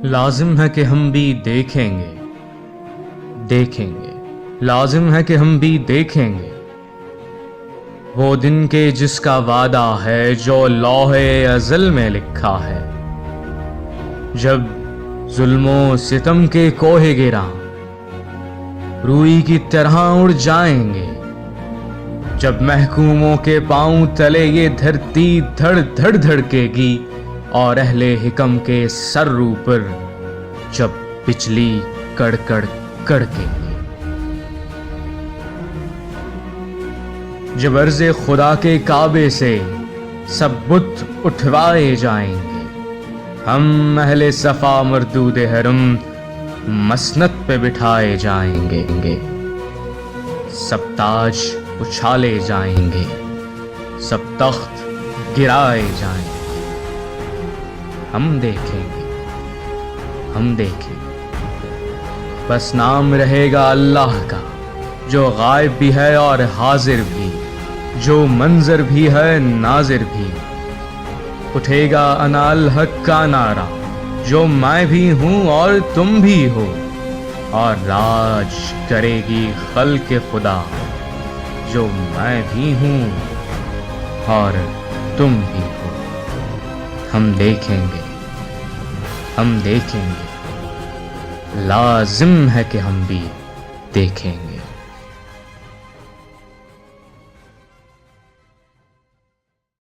لازم ہے کہ ہم بھی دیکھیں گے، دیکھیں گے، لازم ہے کہ ہم بھی دیکھیں گے وہ دن کے جس کا وعدہ ہے جو لوح ازل میں لکھا ہے، جب ظلم و ستم کے کوہ گراں روئی کی طرح اڑ جائیں گے، جب محکوموں کے پاؤں تلے یہ دھرتی دھڑ دھڑ دھڑکے گی اور اہل حکم کے سر اوپر جب بجلی کڑکڑ کڑکے گی، جب عرض خدا کے کعبے سے سب بت اٹھوائے جائیں گے، ہم اہل صفا مردود حرم مسند پہ بٹھائے جائیں گے، سب تاج اچھالے جائیں گے، سب تخت گرائے جائیں گے، ہم دیکھیں گے، ہم دیکھیں گے، بس نام رہے گا اللہ کا جو غائب بھی ہے اور حاضر بھی، جو منظر بھی ہے ناظر بھی، اٹھے گا انا الحق کا نعرہ جو میں بھی ہوں اور تم بھی ہو، اور راج کرے گی خلق خدا جو میں بھی ہوں اور تم بھی ہو، ہم دیکھیں گے، ہم دیکھیں گے، لازم ہے کہ ہم بھی دیکھیں گے۔